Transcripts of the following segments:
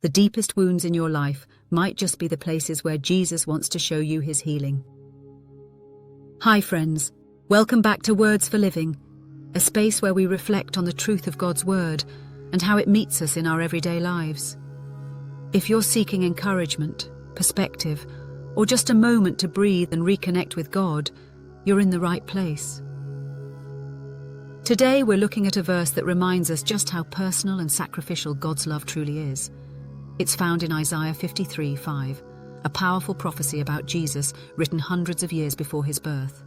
The deepest wounds in your life might just be the places where Jesus wants to show you his healing. Hi friends, welcome back to Words for Living, a space where we reflect on the truth of God's Word and how it meets us in our everyday lives. If you're seeking encouragement, perspective, or just a moment to breathe and reconnect with God, you're in the right place. Today we're looking at a verse that reminds us just how personal and sacrificial God's love truly is. It's found in Isaiah 53:5, a powerful prophecy about Jesus written hundreds of years before his birth.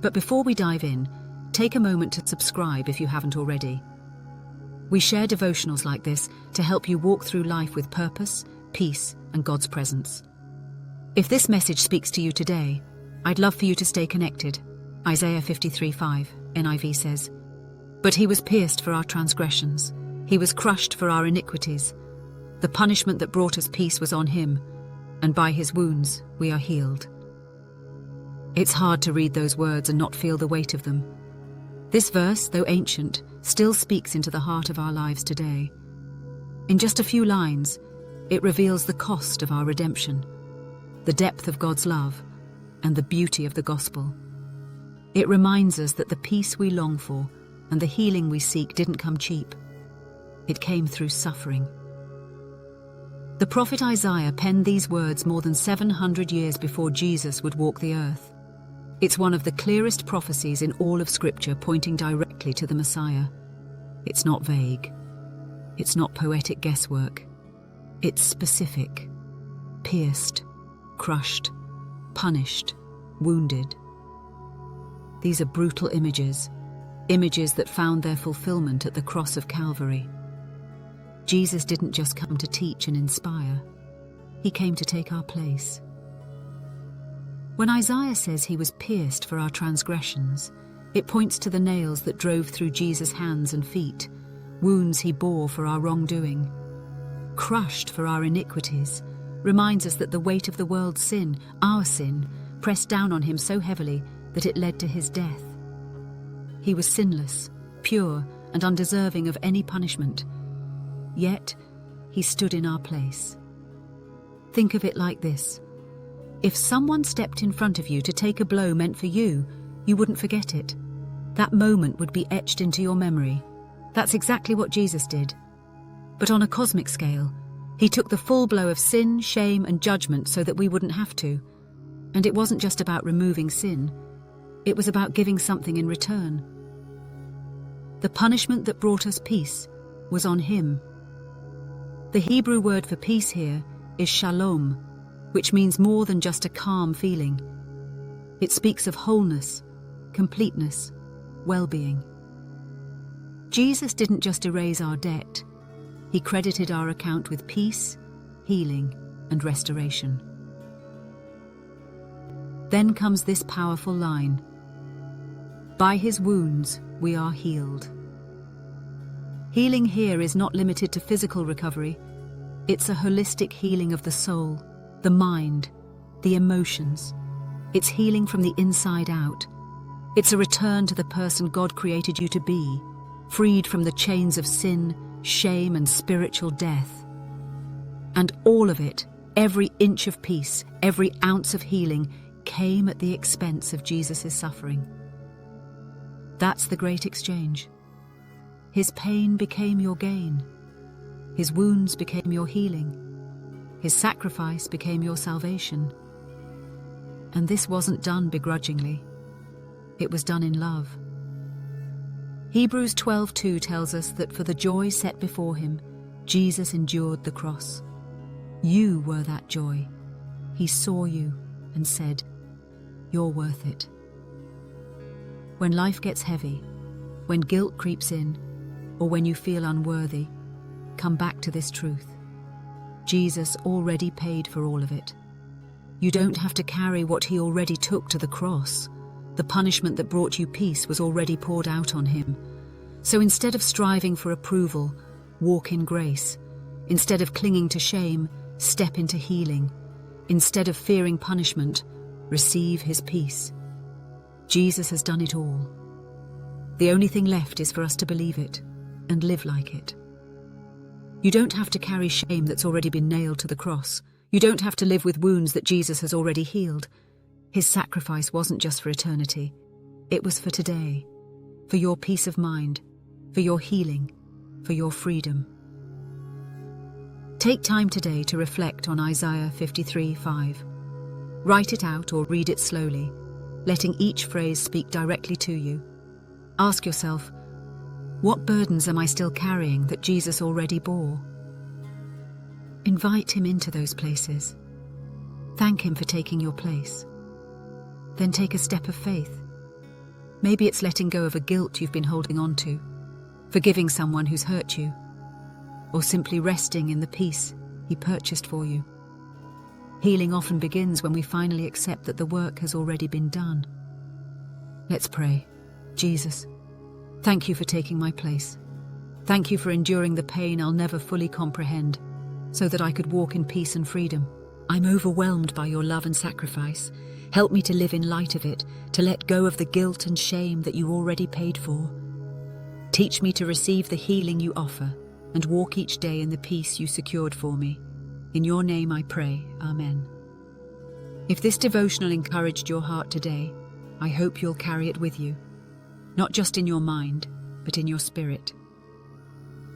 But before we dive in, take a moment to subscribe if you haven't already. We share devotionals like this to help you walk through life with purpose, peace, and God's presence. If this message speaks to you today, I'd love for you to stay connected. Isaiah 53:5, NIV says, "But he was pierced for our transgressions, he was crushed for our iniquities. The punishment that brought us peace was on him, and by his wounds we are healed." It's hard to read those words and not feel the weight of them. This verse, though ancient, still speaks into the heart of our lives today. In just a few lines, it reveals the cost of our redemption, the depth of God's love, and the beauty of the gospel. It reminds us that the peace we long for and the healing we seek didn't come cheap. It came through suffering. The prophet Isaiah penned these words more than 700 years before Jesus would walk the earth. It's one of the clearest prophecies in all of Scripture, pointing directly to the Messiah. It's not vague. It's not poetic guesswork. It's specific. Pierced, crushed, punished, wounded. These are brutal images that found their fulfillment at the cross of Calvary. Jesus didn't just come to teach and inspire. He came to take our place. When Isaiah says he was pierced for our transgressions, it points to the nails that drove through Jesus' hands and feet, wounds he bore for our wrongdoing. Crushed for our iniquities reminds us that the weight of the world's sin, our sin, pressed down on him so heavily that it led to his death. He was sinless, pure, and undeserving of any punishment. Yet, he stood in our place. Think of it like this. If someone stepped in front of you to take a blow meant for you, you wouldn't forget it. That moment would be etched into your memory. That's exactly what Jesus did. But on a cosmic scale, he took the full blow of sin, shame, and judgment so that we wouldn't have to. And it wasn't just about removing sin. It was about giving something in return. The punishment that brought us peace was on him. The Hebrew word for peace here is shalom, which means more than just a calm feeling. It speaks of wholeness, completeness, well-being. Jesus didn't just erase our debt. He credited our account with peace, healing, and restoration. Then comes this powerful line, "By his wounds we are healed." Healing here is not limited to physical recovery. It's a holistic healing of the soul, the mind, the emotions. It's healing from the inside out. It's a return to the person God created you to be, freed from the chains of sin, shame, and spiritual death. And all of it, every inch of peace, every ounce of healing, came at the expense of Jesus' suffering. That's the great exchange. His pain became your gain. His wounds became your healing. His sacrifice became your salvation. And this wasn't done begrudgingly. It was done in love. Hebrews 12:2 tells us that for the joy set before him, Jesus endured the cross. You were that joy. He saw you and said, "You're worth it." When life gets heavy, when guilt creeps in, or when you feel unworthy, come back to this truth. Jesus already paid for all of it. You don't have to carry what he already took to the cross. The punishment that brought you peace was already poured out on him. So instead of striving for approval, walk in grace. Instead of clinging to shame, step into healing. Instead of fearing punishment, receive his peace. Jesus has done it all. The only thing left is for us to believe it and live like it. You don't have to carry shame that's already been nailed to the cross. You don't have to live with wounds that Jesus has already healed. His sacrifice wasn't just for eternity. It was for today, for your peace of mind, for your healing, for your freedom. Take time today to reflect on Isaiah 53:5. Write it out or read it slowly, letting each phrase speak directly to you. Ask yourself, what burdens am I still carrying that Jesus already bore? Invite him into those places. Thank him for taking your place. Then take a step of faith. Maybe it's letting go of a guilt you've been holding on to, forgiving someone who's hurt you, or simply resting in the peace he purchased for you. Healing often begins when we finally accept that the work has already been done. Let's pray. Jesus, thank you for taking my place. Thank you for enduring the pain I'll never fully comprehend, so that I could walk in peace and freedom. I'm overwhelmed by your love and sacrifice. Help me to live in light of it, to let go of the guilt and shame that you already paid for. Teach me to receive the healing you offer and walk each day in the peace you secured for me. In your name I pray, Amen. If this devotional encouraged your heart today, I hope you'll carry it with you, not just in your mind, but in your spirit.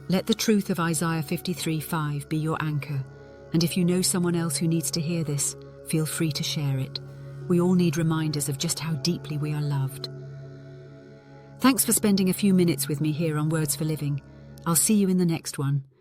Let the truth of Isaiah 53:5 be your anchor, and if you know someone else who needs to hear this, feel free to share it. We all need reminders of just how deeply we are loved. Thanks for spending a few minutes with me here on Words for Living. I'll see you in the next one.